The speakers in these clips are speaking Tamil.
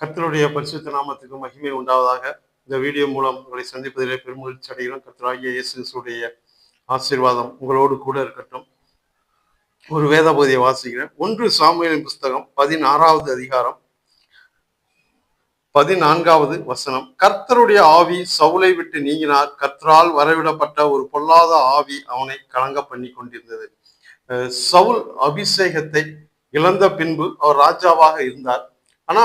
கர்த்தருடைய பரிசுத்த நாமத்துக்கு மகிமை உண்டாவதாக. இந்த வீடியோ மூலம் உங்களை சந்திப்பதிலே பெருமகிழ்ச்சி அடைகிறோம். கர்த்தராகிய இயேசு கிறிஸ்துவுடைய ஆசீர்வாதம் உங்களோடு கூட இருக்கட்டும். ஒரு வேத பகுதியை வாசிக்கிறேன். 1 சாமுவேலின் புஸ்தகம் 16வது அதிகாரம் 14வது வசனம். கர்த்தருடைய ஆவி சவுலை விட்டு நீங்கினார். கர்த்தரால் வரவிடப்பட்ட ஒரு பொல்லாத ஆவி அவனை கலங்க பண்ணி கொண்டிருந்தது. சவுல் அபிஷேகத்தை இழந்த பின்பு அவர் ராஜாவாக இருந்தார். ஆனா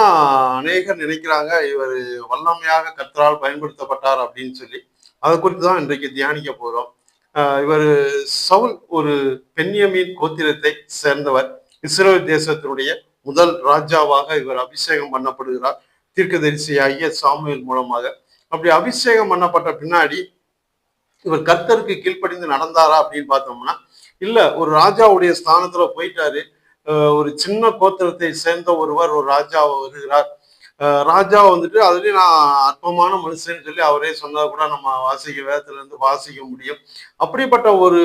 அநேகர் நினைக்கிறாங்க இவர் வல்லமையாக கர்த்தரால் பயன்படுத்தப்பட்டார் அப்படின்னு சொல்லி. அதை குறித்து தான் இன்றைக்கு தியானிக்க போறோம். இவர் சவுல் ஒரு பென்யமீன் கோத்திரத்தை சேர்ந்தவர். இஸ்ரேல் தேசத்தினுடைய முதல் ராஜாவாக இவர் அபிஷேகம் பண்ணப்படுகிறார் தீர்க்கதரிசியாகிய சாமுவேல் மூலமாக. அப்படி அபிஷேகம் பண்ணப்பட்ட பின்னாடி இவர் கர்த்தருக்கு கீழ்ப்படிந்து நடந்தாரா அப்படின்னு பார்த்தோம்னா இல்ல, ஒரு ராஜாவுடைய ஸ்தானத்துல போயிட்டாரு. ஒரு சின்ன கோத்திரத்தை சேர்ந்த ஒருவர் ஒரு ராஜா வருகிறார். ராஜா வந்துட்டு அதுலயும் நான் அற்பமான மனுஷன்னு சொல்லி அவரே சொன்னா கூட நம்ம வேதத்துல இருந்து வாசிக்க முடியும். அப்படிப்பட்ட ஒரு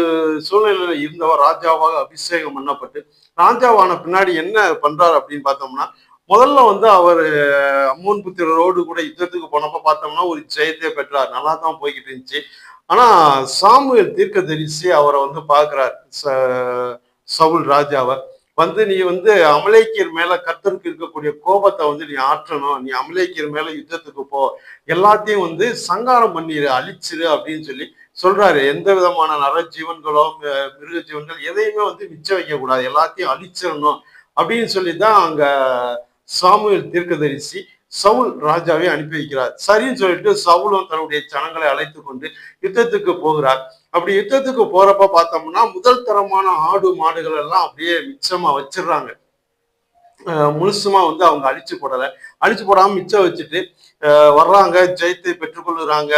சூழ்நிலையில இருந்தவர் ராஜாவாக அபிஷேகம் பண்ணப்பட்டு ராஜாவான பின்னாடி என்ன பண்றாரு அப்படின்னு பார்த்தோம்னா, முதல்ல வந்து அவர் அம்மோன் புத்திரரோடு கூட யுத்தத்துக்கு போனப்ப பார்த்தோம்னா ஒரு ஜெயத்தை பெற்றார். நல்லா தான் போய்கிட்டு இருந்துச்சு. ஆனா சாமுவேல் தீர்க்கதரிசி அவரை வந்து பாக்குறார். சவுல் ராஜாவை வந்து நீ வந்து அமலேக்கியர் மேல கர்த்தருக்கு இருக்கக்கூடிய கோபத்தை வந்து நீ ஆற்றணும், நீ அமலேக்கியர் மேல யுத்தத்துக்கு போ, எல்லாத்தையும் வந்து சங்காரம் பண்ணிரு, அழிச்சிரு அப்படின்னு சொல்லி சொல்றாரு. எந்த விதமான நர ஜீவன்களோ மிருக ஜீவன்கள் எதையுமே வந்து மிச்சம் வைக்க கூடாது, எல்லாத்தையும் அழிச்சிடணும் அப்படின்னு சொல்லிதான் அங்க சாமுவேல் தீர்க்கதரிசி சவுல் ராஜாவை அனுப்பி வைக்கிறார். சரின்னு சொல்லிட்டு சவுலும் தன்னுடைய ஜனங்களை அழைத்து கொண்டு யுத்தத்துக்கு போகிறார். அப்படி யுத்தத்துக்கு போறப்ப பார்த்தோம்னா முதல் தரமான ஆடு மாடுகள் எல்லாம் அப்படியே மிச்சமா வச்சிடுறாங்க. முழுசுமா வந்து அவங்க அழிச்சு போடலை. அழிச்சு போடாம மிச்சம் வச்சுட்டு வர்றாங்க, ஜெயத்தை பெற்றுக்கொள்ளுறாங்க.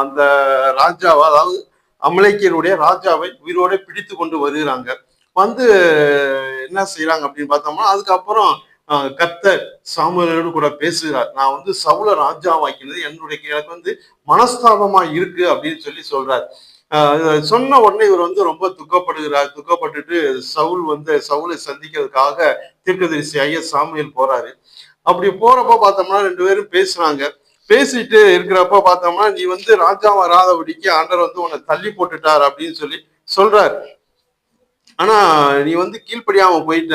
அந்த ராஜாவை, அதாவது அமலேக்கியருடைய ராஜாவை உயிரோட பிடித்து கொண்டு வருகிறாங்க. வந்து என்ன செய்யறாங்க அப்படின்னு பார்த்தோம்னா, அதுக்கப்புறம் கர்த்தர் சாமுவேலோடு கூட பேசுகிறார். நான் வந்து சவுல ராஜாவாக்கினது எனக்கு வந்து மனஸ்தாபமா இருக்கு அப்படின்னு சொல்லி சொல்றார். சொன்ன உடனே இவர் வந்து ரொம்ப துக்கப்படுகிறார். துக்கப்பட்டுட்டு சவுலை சந்திக்கிறதுக்காக தீர்க்கதரிசியாகிய சாமுவேல் போறாரு. அப்படி போறப்ப பார்த்தோம்னா 2 பேரும் பேசுறாங்க. பேசிட்டு இருக்கிறப்ப பார்த்தோம்னா, நீ வந்து ராஜா வராதபடிக்கு ஆண்டவர் வந்து உன்னை தள்ளி போட்டுட்டார் அப்படின்னு சொல்லி சொல்றாரு. ஆனா நீ வந்து கீழ்ப்படியாம போயிட்ட.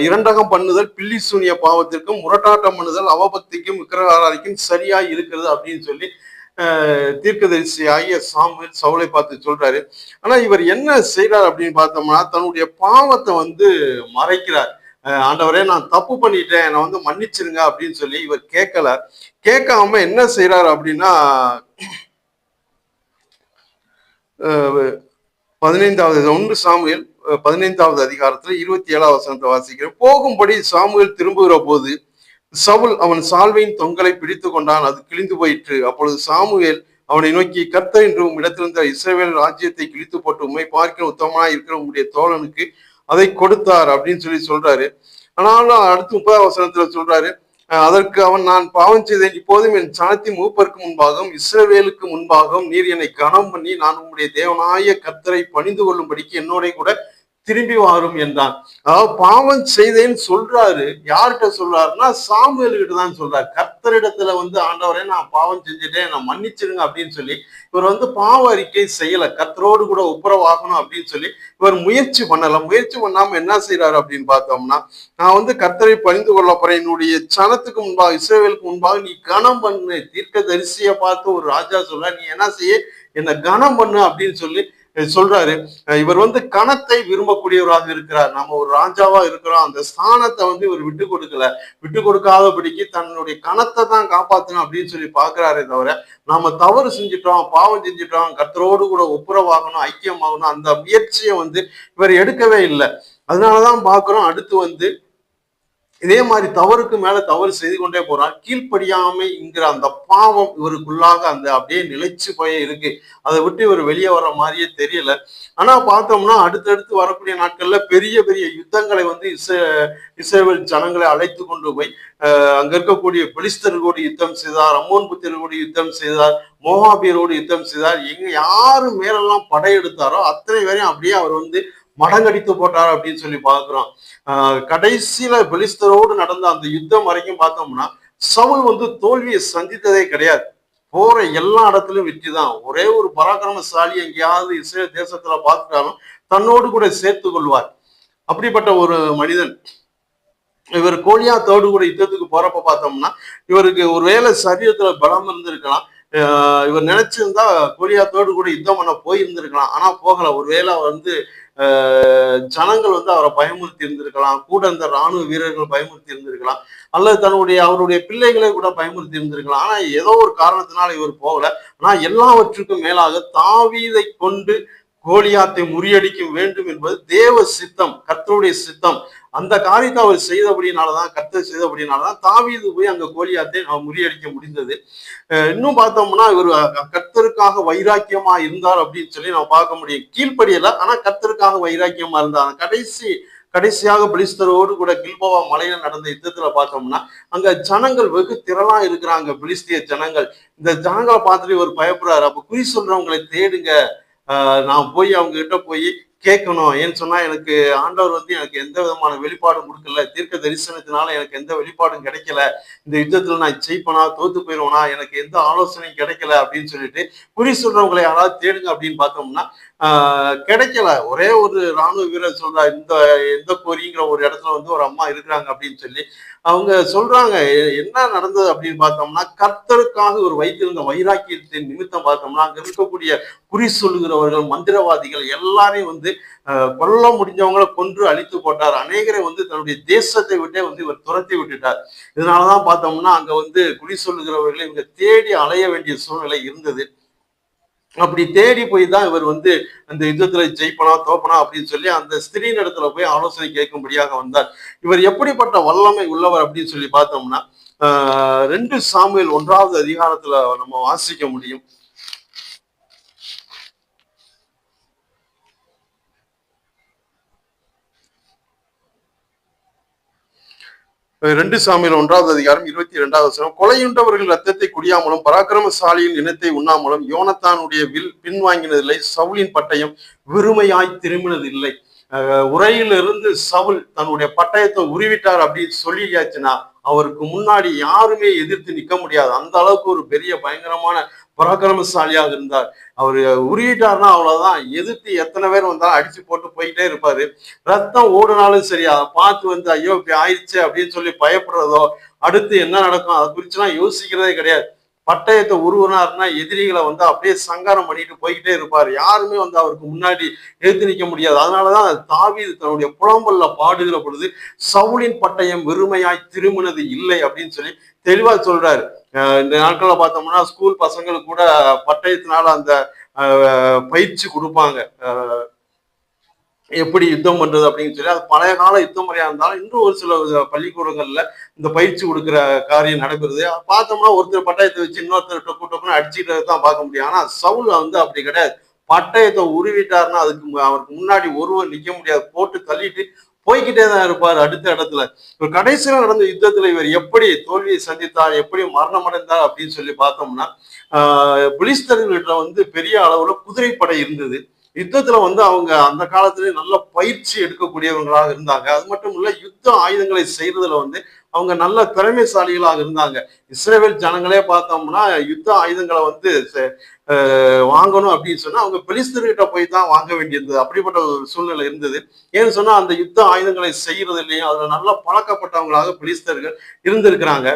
இரண்டகம் பண்ணுதல் பில்லி சூனிய பாவத்திற்கும், முரட்டாட்டம் பண்ணுதல் அவபக்திக்கும் விக்கிரகாராதிக்கும் சரியா இருக்கிறது அப்படின்னு சொல்லி தீர்க்கதரிசி ஆகிய சாமுவேல் சவுலை பார்த்து சொல்றாரு. ஆனா இவர் என்ன செய்யறார் அப்படின்னு பார்த்தோம்னா, தன்னுடைய பாவத்தை வந்து மறைக்கிறார். ஆண்டவரே நான் தப்பு பண்ணிட்டேன், என்னை வந்து மன்னிச்சிருங்க அப்படின்னு சொல்லி இவர் கேட்கல. கேட்காம என்ன செய்யறாரு அப்படின்னா, 1 சாமுவேல் 15வது அதிகாரத்துல 27வது வசனத்தை வாசிக்கிறேன். போகும்படி சாமுவேல் திரும்புகிற போது சவுல் அவன் சால்வையின் தொங்கலை பிடித்து கொண்டான், அது கிழிந்து போயிற்று. அப்பொழுது சாமுவேல் அவனை நோக்கி, கர்த்தர் என்று இடத்திலிருந்த இஸ்ரவேல் ராஜ்யத்தை கிழித்து போட்டு உண்மை பார்க்கிற உத்தமனா இருக்கிற உங்களுடைய தோழனுக்கு அதை கொடுத்தார் அப்படின்னு சொல்லி சொல்றாரு. ஆனாலும் அடுத்து 30வது வசனத்துல சொல்றாரு, அதற்கு அவன், நான் பாவம் செய்தேன், இப்போதும் என் சனத்தின் மூப்பருக்கு முன்பாகவும் இஸ்ரவேலுக்கு முன்பாகவும் நீர் என்னை கனம் பண்ணி நான் உங்களுடைய தேவனாய கர்த்தரை பணிந்து கொள்ளும்படிக்கு என்னோட கூட திரும்பி வாரும் என்றான். அதாவது பாவம் செய்தேன்னு சொல்றாரு. யார்கிட்ட சொல்றாருன்னா சாமுவேல் கிட்ட தான் சொல்றாரு. கர்த்தரிடத்துல வந்து ஆண்டவரே நான் பாவம் செஞ்சுட்டேன், நான் மன்னிச்சிருங்க அப்படின்னு சொல்லி இவர் வந்து பாவ அறிக்கை செய்யல. கர்த்தரோடு கூட ஒப்புரவாகணும் அப்படின்னு சொல்லி இவர் முயற்சி பண்ணல. முயற்சி பண்ணாம என்ன செய்யறாரு அப்படின்னு பார்த்தோம்னா, நான் வந்து கர்த்தரை பணிந்து கொள்ள போறேன், என்னுடைய சனத்துக்கு முன்பாக இஸ்ரவேலுக்கு முன்பாக நீ கனம் பண்ணு. தீர்க்க தரிசியை பார்த்து ஒரு ராஜா சொல்ற, நீ என்ன செய்ய, என்ன கனம் பண்ணு அப்படின்னு சொல்லி சொல்றாரு. இவர் வந்து கணத்தை விரும்பக்கூடியவராக இருக்கிறார். நம்ம ஒரு ராஜாவா இருக்கிறோம், அந்த ஸ்தானத்தை வந்து இவர் விட்டு கொடுக்கல. விட்டு கொடுக்காதபடிக்கு தன்னுடைய கணத்தை தான் காப்பாற்றணும் அப்படின்னு சொல்லி பாக்குறாரே தவிர, நாம தவறு செஞ்சிட்டோம், பாவம் செஞ்சிட்டோம், கர்த்தரோடு கூட ஒப்புரவாகணும், ஐக்கியமாகணும், அந்த முயற்சியை வந்து இவர் எடுக்கவே இல்லை. அதனாலதான் பாக்குறோம் அடுத்து வந்து இதே மாதிரி தவறுக்கு மேல தவறு செய்து கொண்டே போறான். கீழ்ப்படியாமைங்கிற அந்த பாவம் இவருக்குள்ளாக அந்த அப்படியே நிலைச்சு போய் இருக்கு. அதை விட்டு இவர் வெளியே வர மாதிரியே தெரியல. ஆனா பார்த்தோம்னா அடுத்தடுத்து வரக்கூடிய நாட்கள்ல பெரிய பெரிய யுத்தங்களை வந்து இஸ்ரவேல் ஜனங்களை அழைத்து கொண்டு போய் அங்க இருக்கக்கூடிய பெலிஸ்தர்களோடு யுத்தம் செய்தார், அம்மோன் புத்திரர்களோடு யுத்தம் செய்தார், மோவாபியரோடு யுத்தம் செய்தார். யாரு மேலெல்லாம் படையெடுத்தாரோ அத்தனை பேரையும் அப்படியே அவர் வந்து மடங்கடித்து போட்டார் அப்படின்னு சொல்லி பார்க்கிறோம். கடைசியில பெலிஸ்தரோடு நடந்த அந்த யுத்தம் வரைக்கும் பார்த்தோம்னா சவுல் வந்து தோல்வியை சந்தித்ததே கிடையாது. போற எல்லா இடத்துலயும் வெற்றி தான். ஒரே ஒரு பராக்கிரமசாலி எங்கேயாவது இஸ்ரேல் தேசத்துல பார்த்துட்டாலும் தன்னோடு கூட சேர்த்து கொள்வார். அப்படிப்பட்ட ஒரு மனிதன். இவர் கோலியாத்தோடு கூட யுத்தத்துக்கு போறப்ப பார்த்தோம்னா இவருக்கு ஒருவேளை சரீரத்துல பலம் இருந்திருக்கலாம். இவர் நினைச்சிருந்தா கோலியாத்தோடு கூட யுத்தம் பண்ண போயிருந்திருக்கலாம். ஆனா போகல. ஒருவேளை வந்து ஜனங்கள் வந்து அவரை பயமுறுத்தி இருந்திருக்கலாம். கூட இருந்த ராணுவ வீரர்கள் பயமுறுத்தி இருந்திருக்கலாம். அல்லது அவருடைய பிள்ளைகளை கூட பயமுறுத்தி இருந்திருக்கலாம். ஆனா ஏதோ ஒரு காரணத்தினால இவர் போகல. ஆனா எல்லாவற்றுக்கும் மேலாக தாவீதை கொண்டு கோலியாத்தை முறியடிக்க வேண்டும் என்பது தேவ சித்தம், கர்த்தருடைய சித்தம். அந்த காரியத்தை அவர் செய்தபடினாலதான், கர்த்தர் செய்தபடினாலதான் தாவீது போய் அங்க கோலியாத்தை முறியடிக்க முடிந்தது. இன்னும் பார்த்தோம்னா இவர் கர்த்தருக்காக வைராக்கியமா இருந்தார் அப்படின்னு சொல்லி நம்ம பார்க்க முடியும். கீழ்ப்படியல, ஆனா கர்த்தருக்காக வைராக்கியமா இருந்தார். கடைசியாக பிலிஸ்தரோடு கூட கில்போவா மலையில நடந்த யுத்தத்துல பார்த்தோம்னா அங்க ஜனங்கள் வெகு திரளா இருக்கிறாங்க, பிலிஸ்திய ஜனங்கள். இந்த ஜனங்களை பார்த்துட்டு இவர் பயப்படுறாரு. அப்ப குறி சொல்றவங்களை தேடுங்க, நான் போய் அவங்க கிட்ட போய் கேட்கணும். ஏன்னு சொன்னா எனக்கு ஆண்டவர் வந்து எனக்கு எந்த விதமான வெளிப்பாடும் கொடுக்கல, தீர்க்க தரிசனத்தினால எனக்கு எந்த வெளிப்பாடும் கிடைக்கல, இந்த யுத்தத்துல நான் ஜெயிப்பனா தோத்து போயிடுவேனா, எனக்கு எந்த ஆலோசனையும் கிடைக்கல அப்படின்னு சொல்லிட்டு குறி சொல்றவங்களை யாராவது தேடுங்க அப்படின்னு பார்த்தோம்னா கிடைக்கல. ஒரே ஒரு ராணுவ வீரர் சொல்றா, இந்த எந்த கோரிங்கிற ஒரு இடத்துல வந்து ஒரு அம்மா இருக்கிறாங்க அப்படின்னு சொல்லி அவங்க சொல்றாங்க. என்ன நடந்தது அப்படின்னு பார்த்தோம்னா கர்த்தருக்காக ஒரு வைத்திருந்த வைராக்கியத்தின் நிமித்தம் பார்த்தோம்னா அங்க இருக்கக்கூடிய குறி சொல்லுகிறவர்கள், மந்திரவாதிகள் எல்லாரையும் வந்து கொல்ல முடிஞ்சவங்களை கொன்று அழித்து போட்டார். அநேகரை வந்து தன்னுடைய தேசத்தை விட்டே வந்து இவர் துரத்தி விட்டுட்டார். இதனாலதான் பார்த்தோம்னா அங்க வந்து குறி சொல்லுகிறவர்களை இவங்க தேடி அலைய வேண்டிய சூழ்நிலை இருந்தது. அப்படி தேடி போய் தான் இவர் வந்து அந்த யுத்தத்துல ஜெயிப்பனா தோப்பனா அப்படின்னு சொல்லி அந்த ஸ்திரீன் இடத்துல போய் ஆலோசனை கேட்கும்படியாக வந்தார். இவர் எப்படிப்பட்ட வல்லமை உள்ளவர் அப்படின்னு சொல்லி பார்த்தோம்னா 2 சாமுவேல் 1வது அதிகாரத்துல நம்ம வாசிக்க முடியும். 2 சாமுவேல் 1வது அதிகாரம் 22வது வசனம். கொலையுண்டவர்கள் ரத்தத்தை குடியாமலும் பராக்கிரமசாலியின் இனத்தை உண்ணாமலும் யோனத்தானுடைய வில் பின்வாங்கினதில்லை, சவுலின் பட்டயம் வெறுமையாய் திரும்பினதில்லை. உரையிலிருந்து சவுல் தன்னுடைய பட்டயத்தை உருவிட்டார் அப்படின்னு சொல்லியாச்சுன்னா அவருக்கு முன்னாடி யாருமே எதிர்த்து நிற்க முடியாது. அந்த அளவுக்கு ஒரு பெரிய பயங்கரமான பராக்கிரமசாலியாக இருந்தார். அவர் உருவிட்டார்னா அவ்வளவுதான், எதிர்த்து எத்தனை பேர் வந்தாலும் அடிச்சு போட்டு போயிட்டே இருப்பாரு. ரத்தம் ஓடுனாலும் சரி அதை பார்த்து வந்து ஐயோ இப்படி ஆயிடுச்சு அப்படின்னு சொல்லி பயப்படுறதோ அடுத்து என்ன நடக்கும் அதை குறிச்சுலாம் யோசிக்கிறதே கிடையாது. பட்டயத்தை உருவினார்னா எதிரிகளை வந்து அப்படியே சங்காரம் பண்ணிட்டு போய்கிட்டே இருப்பார். யாருமே வந்து அவருக்கு முன்னாடி எழுத்து நிற்க முடியாது. அதனாலதான் தாவீது தன்னுடைய புலம்பல்ல பாடுகிற பொழுது சவுலின் பட்டயம் வெறுமையாய் திரும்பினது இல்லை அப்படின்னு சொல்லி தெளிவா சொல்றாரு. இந்த நாட்கள்ல பார்த்தோம்னா ஸ்கூல் பசங்களுக்கு கூட பட்டயத்தினால அந்த பயிற்சி கொடுப்பாங்க, எப்படி யுத்தம் பண்றது அப்படின்னு சொல்லி. அது பழைய கால யுத்த முறையா இருந்தாலும் இன்னும் ஒரு சில பள்ளிக்கூடங்கள்ல இந்த பயிற்சி கொடுக்குற காரியம் நடக்கிறது. பார்த்தோம்னா ஒருத்தர் பட்டயத்தை வச்சு இன்னொருத்தர் டொக்கு டொக்குன்னு அடிச்சுட்டு தான் பார்க்க முடியும். ஆனா சவுல் வந்து அப்படி கிடையாது. பட்டயத்தை உருவிட்டாருன்னா அவருக்கு முன்னாடி ஒருவர் நிக்க முடியாது, போட்டு தள்ளிட்டு போய்கிட்டே தான் இருப்பார் அடுத்த இடத்துல. இவர் கடைசியில் நடந்த யுத்தத்துல இவர் எப்படி தோல்வியை சந்தித்தார், எப்படி மரணம் அடைந்தார் அப்படின்னு சொல்லி பார்த்தோம்னா பிலிஸ்தர்கள்ட்ட வந்து பெரிய அளவுல குதிரைப்படை இருந்தது. யுத்தத்துல வந்து அவங்க அந்த காலத்திலே நல்ல பயிற்சி எடுக்கக்கூடியவங்களாக இருந்தாங்க. அது மட்டும் இல்ல யுத்த ஆயுதங்களை செய்யறதுல வந்து அவங்க நல்ல திறமைசாலிகளாக இருந்தாங்க. இஸ்ரேல் ஜனங்களே பார்த்தோம்னா யுத்த ஆயுதங்களை வந்து வாங்கணும் அப்படின்னு சொன்னா அவங்க பெலிஸ்தர்கிட்ட போய் தான் வாங்க வேண்டியிருந்தது. அப்படிப்பட்ட ஒரு சூழ்நிலை இருந்தது. ஏன்னு சொன்னா அந்த யுத்த ஆயுதங்களை செய்யறது இல்லையும் அதுல நல்லா பழக்கப்பட்டவங்களாக பெலிஸ்தர்கள் இருந்திருக்கிறாங்க.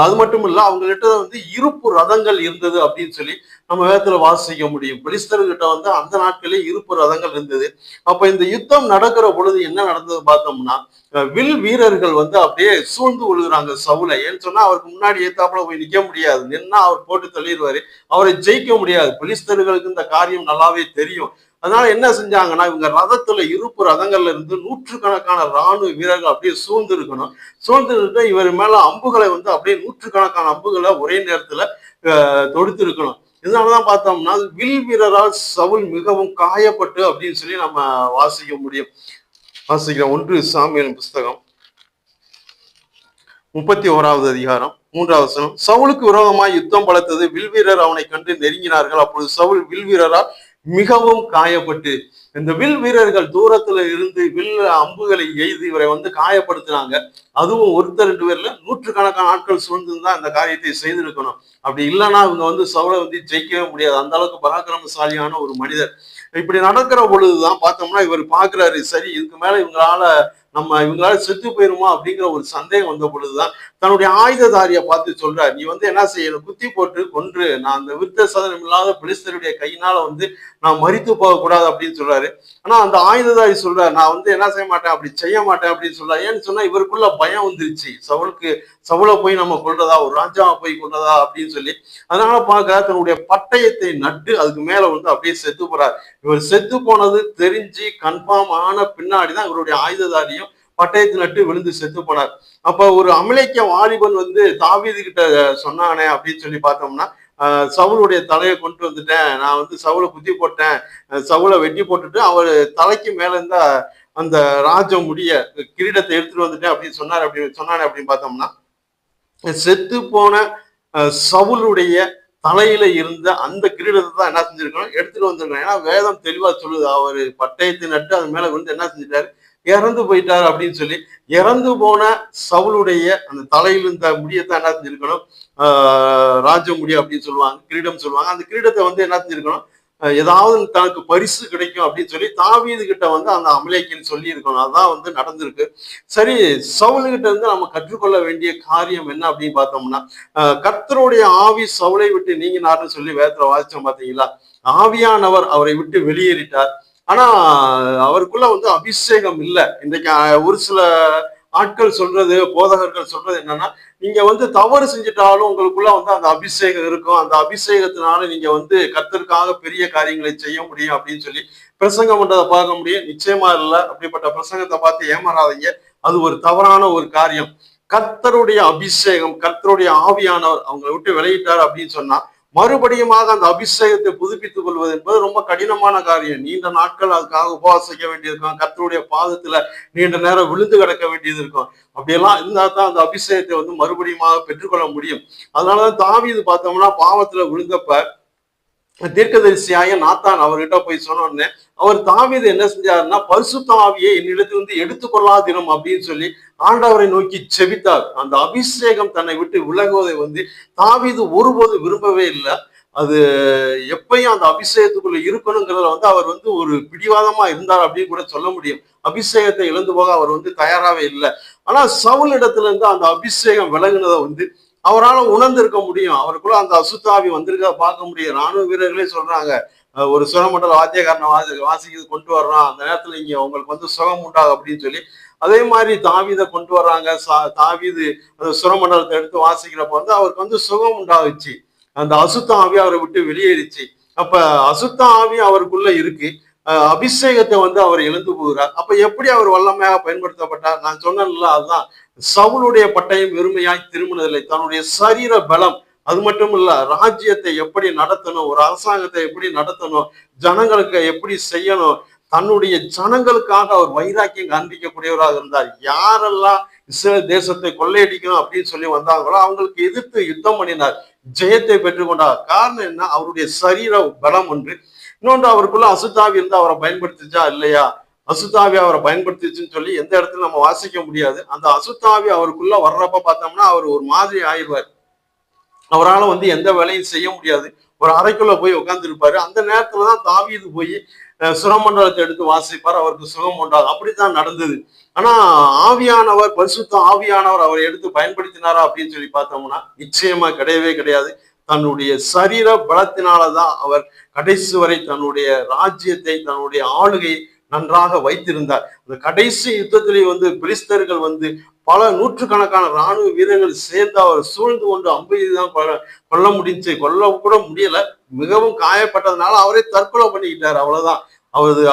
அது மட்டும் இல்ல அவங்ககிட்ட வந்து இருப்பு ரதங்கள் இருந்தது அப்படின்னு சொல்லி நம்ம வேதத்துல வாசிக்க முடியும். பெலிஸ்தர்கிட்ட வந்து அந்த நாட்களே இருப்பு ரதங்கள் இருந்தது. அப்ப இந்த யுத்தம் நடக்கிற பொழுது என்ன நடந்தது பார்த்தோம்னா வில் வீரர்கள் வந்து அப்படியே சூழ்ந்து கொள்கிறாங்க சவுலை. ஏன்னு சொன்னா அவருக்கு முன்னாடி ஏத்தாப்புல போய் நிக்க முடியாது, நின்னா அவர் போட்டு தள்ளிடுவாரு, அவரை ஜெயிக்க முடியாது. பெலிஸ்தர்களுக்கு இந்த காரியம் நல்லாவே தெரியும். அதனால என்ன செஞ்சாங்கன்னா இவங்க ரதத்துல இருப்பு ரதங்கள்ல இருந்து 100கணக்கான ராணுவ வீரர்கள் அப்படியே சூழ்ந்து இருக்கணும். சூழ்ந்து இருக்க இவர் மேல அம்புகளை வந்து அப்படியே 100கணக்கான அம்புகளை ஒரே நேரத்துல தொடுத்து இருக்கணும். இதனாலதான் பார்த்தோம்னா வில் வீரரால் சவுல் மிகவும் காயப்பட்டு அப்படின்னு சொல்லி நம்ம வாசிக்க முடியும். வாசிக்கிறோம் 1 சாமுவேல் புஸ்தகம் 31வது அதிகாரம் 3வது வசனம். சவுலுக்கு விரோதமாய் யுத்தம் பலத்தது, வில்வீரர் அவனை கண்டு நெருங்கினார்கள். அப்பொழுது சவுல் வில்வீரரால் மிகவும் காயப்பட்டு இந்த வில் வீரர்கள் தூரத்துல இருந்து வில் அம்புகளை எய்து இவரை வந்து காயப்படுத்தினாங்க. அதுவும் ஒருத்தர் ரெண்டு பேர்ல நூற்றுக்கணக்கான ஆட்கள் சூழ்ந்துதான் இந்த காரியத்தை செய்திருக்கணும். அப்படி இல்லைன்னா இவங்க வந்து சவுலை வந்து ஜெயிக்கவே முடியாது. அந்த அளவுக்கு பராக்கிரமசாலியான ஒரு மனிதர். இப்படி நடக்கிற பொழுதுதான் பார்த்தோம்னா இவர் பாக்குறாரு, சரி இதுக்கு மேல இவங்களால செத்து போயிருமா அப்படிங்கிற ஒரு சந்தேகம் வந்த பொழுதுதான் தன்னுடைய ஆயுததாரியை பார்த்து சொல்றாரு, நீ வந்து என்ன செய்யணும், குத்தி போட்டு கொன்று நான் அந்த விருத்த சதனம் இல்லாத பெலிஸ்தருடைய கையினால வந்து நான் மரித்து போக கூடாது அப்படின்னு சொல்றாரு. ஆனா அந்த ஆயுததாரி சொல்றாரு, நான் வந்து என்ன செய்ய மாட்டேன், அப்படி செய்ய மாட்டேன் அப்படின்னு சொல்றாரு. ஏன்னு சொன்னா இவருக்குள்ள பயம் வந்துருச்சு, சவுளை போய் நம்ம கொள்றதா, ஒரு ராஜாவை போய் கொள்றதா அப்படின்னு சொல்லி. அதனால பார்க்க தன்னுடைய பட்டயத்தை நட்டு அதுக்கு மேல வந்து அப்படியே செத்து போறார். இவர் செத்து போனது தெரிஞ்சு கன்ஃபார்ம் ஆன பின்னாடிதான் இவருடைய ஆயுததாரியும் பட்டயத்தை நட்டு விழுந்து செத்து போனார். அப்ப ஒரு அமலேக்கிய வாலிபன் வந்து தாவீது கிட்ட சொன்னானே அப்படின்னு சொல்லி பார்த்தோம்னா, சவுளுடைய தலையை கொண்டு வந்துட்டேன், நான் வந்து சவுளை குத்தி போட்டேன், சவுளை வெட்டி போட்டுட்டு அவர் தலைக்கு மேல இருந்த அந்த ராஜ முடிய கிரீடத்தை எடுத்துட்டு வந்துட்டேன் அப்படின்னு சொன்னானே அப்படின்னு பார்த்தோம்னா, செத்து போன சவுளுடைய தலையில இருந்த அந்த கிரீடத்தை தான் என்ன செஞ்சிருக்கணும், எடுத்துட்டு வந்திருக்கணும். ஏன்னா வேதம் தெளிவா சொல்லுது, அவரு பட்டயத்தை நட்டு அது மேல வந்து என்ன செஞ்சிட்டாரு, இறந்து போயிட்டார் அப்படின்னு சொல்லி. இறந்து போன சவுளுடைய அந்த தலையில் இருந்த முடியத்தான் என்ன செஞ்சிருக்கணும், ராஜ முடி அப்படின்னு சொல்லுவாங்க, கிரீடம் சொல்லுவாங்க. அந்த கிரீடத்தை வந்து என்ன செஞ்சிருக்கணும், ஏதாவது தனக்கு பரிசு கிடைக்கும் அப்படின்னு சொல்லி தாவீது கிட்ட வந்து அந்த அமலேக்கியன் சொல்லி இருக்கணும். அதான் வந்து நடந்திருக்கு. சரி, சவுலு கிட்ட இருந்து நம்ம கற்றுக்கொள்ள வேண்டிய காரியம் என்ன அப்படின்னு பார்த்தோம்னா, கர்த்தருடைய ஆவி சவுலை விட்டு நீங்கினார்னு சொல்லி வேதத்துல வாசிச்சோம் பாத்தீங்களா. ஆவியானவர் அவரை விட்டு வெளியேறிட்டார். ஆனா அவருக்குள்ள வந்து அபிஷேகம் இல்லை. இன்றைக்கு ஒரு சில ஆட்கள் சொல்றது, போதகர்கள் சொல்றது என்னன்னா, நீங்க வந்து தவறு செஞ்சுட்டாலும் உங்களுக்குள்ள வந்து அந்த அபிஷேகம் இருக்கும், அந்த அபிஷேகத்தினால நீங்க வந்து கர்த்தருக்காக பெரிய காரியங்களை செய்ய முடியும் அப்படின்னு சொல்லி பிரசங்கம் பண்றதை பார்க்க முடியும். நிச்சயமா இல்லை. அப்படிப்பட்ட பிரசங்கத்தை பார்த்து ஏமாறாதீங்க. அது ஒரு தவறான ஒரு காரியம். கர்த்தருடைய அபிஷேகம், கர்த்தருடைய ஆவியானவர் அவங்களை விட்டு விலகிட்டார் அப்படின்னு சொன்னா, மறுபடியுமாக அந்த அபிஷேகத்தை புதுப்பித்துக் கொள்வது என்பது ரொம்ப கடினமான காரியம். நீண்ட நாட்கள் அதுக்காக உபவாசிக்க வேண்டியிருக்கும், கர்த்தருடைய பாதத்துல நீண்ட நேரம் விழுந்து கிடக்க வேண்டியது இருக்கும். அப்படியெல்லாம் இருந்தா தான் அந்த அபிஷேகத்தை வந்து மறுபடியுமாக பெற்றுக்கொள்ள முடியும். அதனாலதான் தாவீது பார்த்தோம்னா பாவத்துல விழுந்தப்ப தீர்க்கதரிசியாக நாத்தான் அவர்கிட்ட போய் சொன்ன உடனே அவர் தாவீது என்ன செஞ்சாருன்னா, பரிசுத்த ஆவியை என்னிடத்திலிருந்து எடுத்துக்கொள்ளாதிரும் அப்படின்னு சொல்லி ஆண்டவரை நோக்கி செபித்தார். அந்த அபிஷேகம் தன்னை விட்டு விலகுவதை வந்து தாவீது ஒருபோது விரும்பவே இல்லை. அது எப்பயும் அந்த அபிஷேகத்துக்குள்ள இருக்கணுங்கிறத வந்து அவர் வந்து ஒரு பிடிவாதமா இருந்தார் அப்படின்னு கூட சொல்ல முடியும். அபிஷேகத்தை இழந்து போக அவர் வந்து தயாராகவே இல்லை. ஆனா சவுல் இடத்துல இருந்து அந்த அபிஷேகம் விலகுனதை வந்து அவரால் உணர்ந்திருக்க முடியும். அவருக்குள்ள அந்த அசுத்தாவி வந்திருக்க பார்க்க முடியும். ராணுவ வீரர்களே சொல்றாங்க, ஒரு சுரமண்டல வாத்தியக்காரனை வாசிக்கிறது கொண்டு வர்றான், அந்த நேரத்துல இங்க உங்களுக்கு வந்து சுகம் உண்டாகும் அப்படின்னு சொல்லி. அதே மாதிரி தாவீதை கொண்டு வர்றாங்க. தாவீது அந்த சுரமண்டலத்தை எடுத்து வாசிக்கிறப்ப வந்து அவருக்கு வந்து சுகம் உண்டாகுச்சு. அந்த அசுத்த ஆவி அவரை விட்டு வெளியேறிச்சு. அப்ப அசுத்த ஆவி அவருக்குள்ள இருக்கு, அபிஷேகத்தை வந்து அவர் இழந்து போகிறார். அப்ப எப்படி அவர் வல்லமையாக பயன்படுத்தப்பட்டார்? நான் சொன்னேன்ல, அதுதான் சவுளுடைய பட்டயம் வெறுமையாய் திரும்பினதில்லை. தன்னுடைய சரீர பலம், அது மட்டும் இல்ல, ராஜ்யத்தை எப்படி நடத்தணும், ஒரு அரசாங்கத்தை எப்படி நடத்தணும், ஜனங்களுக்கு எப்படி செய்யணும், தன்னுடைய ஜனங்களுக்காக அவர் வைராக்கியம் காண்பிக்கக்கூடியவராக இருந்தார். யாரெல்லாம் இஸ்ரேல் தேசத்தை கொள்ளையடிக்கணும் அப்படின்னு சொல்லி வந்தாங்களோ அவங்களுக்கு எதிர்த்து யுத்தம் பண்ணினார், ஜெயத்தை பெற்றுக்கொண்டார். காரணம் என்ன? அவருடைய சரீர பலம் ஒன்று. இன்னொன்று, அவருக்குள்ள அசுத்தாவி இருந்து அவரை பயன்படுத்திச்சா இல்லையா? அசுத்தாவி அவரை பயன்படுத்திச்சுன்னு சொல்லி எந்த இடத்துல நம்ம வாசிக்க முடியாது. அந்த அசுத்தாவி அவருக்குள்ள வர்றப்ப பார்த்தோம்னா அவர் ஒரு மாதிரி ஆயிடுவார். அவரால் வந்து எந்த வேலையும் செய்ய முடியாது. ஒரு அறைக்குள்ள போய் உட்கார்ந்து இருப்பாரு. அந்த நேரத்துலதான் தாவீது போய் சுரமண்டலத்தை எடுத்து வாசிப்பார், அவருக்கு சுகம் உண்டாது. அப்படித்தான் நடந்தது. ஆனா ஆவியானவர், பரிசுத்த ஆவியானவர் அவரை எடுத்து பயன்படுத்தினாரா அப்படின்னு சொல்லி பார்த்தோம்னா நிச்சயமா கிடையவே கிடையாது. தன்னுடைய சரீர பலத்தினாலதான் அவர் கடைசி வரை தன்னுடைய ராஜ்யத்தை, தன்னுடைய ஆளுகையை நன்றாக வைத்திருந்தார். அந்த கடைசி யுத்தத்திலே வந்து பிலிஸ்தர்கள் வந்து பல நூற்றுக்கணக்கான இராணுவ வீரர்கள் சேர்ந்து அவர் சூழ்ந்து கொண்டு அம்பெய்துதான் கொல்ல முடிஞ்சு, கொல்ல கூட முடியல. மிகவும் காயப்பட்டதுனால அவரே தற்கொலை பண்ணிக்கிட்டார். அவ்வளவுதான்.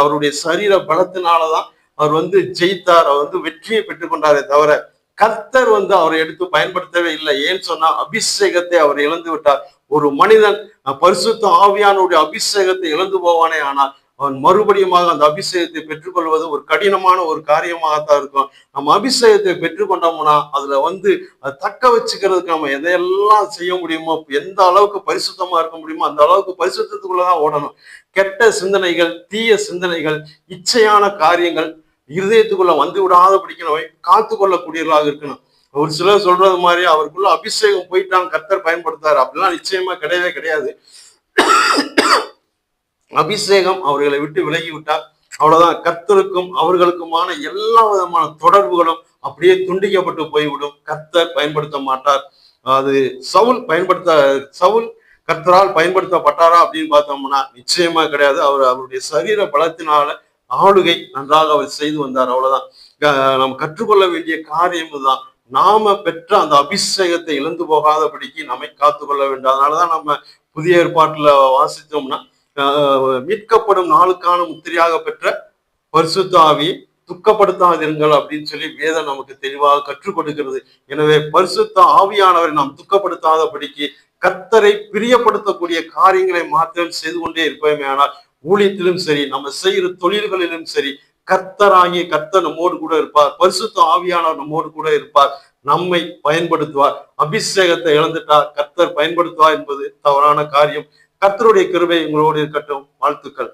அவருடைய சரீர பலத்தினாலதான் அவர் வந்து ஜெயித்தார், அவர் வந்து வெற்றியை பெற்றுக்கொண்டாரே தவிர கர்த்தர் வந்து அவரை எடுத்து பயன்படுத்தவே இல்லை. ஏன்னு சொன்னா அபிஷேகத்தை அவர் இழந்து விட்டார். ஒரு மனிதன் பரிசுத்த ஆவியானுடைய அபிஷேகத்தை இழந்து போவானே ஆனால் அவன் மறுபடியுமாக அந்த அபிஷேகத்தை பெற்றுக்கொள்வது ஒரு கடினமான ஒரு காரியமாகத்தான் இருக்கும். நம்ம அபிஷேகத்தை பெற்றுக்கொண்டோம்னா அதுல அதை தக்க வச்சுக்கிறதுக்கு நம்ம எதையெல்லாம் செய்ய முடியுமோ, எந்த அளவுக்கு பரிசுத்தமா இருக்க முடியுமோ அந்த அளவுக்கு பரிசுத்தத்துக்குள்ளதான் ஓடணும். கெட்ட சிந்தனைகள், தீய சிந்தனைகள், இச்சையான காரியங்கள் இருதயத்துக்குள்ள வந்து விடாதபடிக்கு நம்ம காத்து கொள்ளக்கூடியவர்களாக இருக்கணும். ஒரு சிலர் சொல்றது மாதிரி அவருக்குள்ள அபிஷேகம் போயிட்டாங்க கர்த்தர் பயன்படுத்தாரு, அப்படிலாம் நிச்சயமா கிடையவே கிடையாது. அபிஷேகம் அவர்களை விட்டு விலகி விட்டார், அவ்வளவுதான். கர்த்தருக்கும் அவர்களுக்குமான எல்லா விதமான தொடர்புகளும் அப்படியே துண்டிக்கப்பட்டு போய்விடும். கர்த்தர் பயன்படுத்த மாட்டார். அது சவுல் கர்த்தரால் பயன்படுத்தப்பட்டாரா அப்படின்னு பார்த்தோம்னா நிச்சயமா கிடையாது. அவருடைய சரீர பலத்தினால ஆளுகை நன்றாக அவர் செய்து வந்தார், அவ்வளவுதான். நம்ம கற்றுக்கொள்ள வேண்டிய காரியம் இதுதான். நாம பெற்ற அந்த அபிஷேகத்தை இழந்து போகாதபடிக்கு நம்மை காத்துக்கொள்ள வேண்டும். அதனாலதான் நம்ம புதிய ஏற்பாட்டுல வாசித்தோம்னா மீட்கப்படும் நாளுக்கான முத்திரையாக பெற்ற பரிசுத்த ஆவியை துக்கப்படுத்தாதீர்கள் அப்படின்னு சொல்லி வேதம் நமக்கு தெளிவாக கற்றுக் கொடுக்கிறது. எனவே பரிசுத்த ஆவியானவரை நாம் துக்கப்படுத்தாதபடிக்கு கர்த்தரை பிரியப்படுத்தக்கூடிய காரியங்களை மாத்திரம் செய்து கொண்டே இருப்போமே. ஆனால் ஊழியத்திலும் சரி, நம்ம செய்கிற தொழில்களிலும் சரி, கர்த்தர் நம்மோடு கூட இருப்பார். பரிசுத்த ஆவியானவர் நம்மோடு கூட இருப்பார், நம்மை பயன்படுத்துவார். அபிஷேகத்தை இழந்துட்டார், கர்த்தர் பயன்படுத்துவார் என்பது தவறான காரியம். கர்த்தருடைய கிருபை உங்களோடு இருக்கட்டும். வாழ்த்துக்கள்.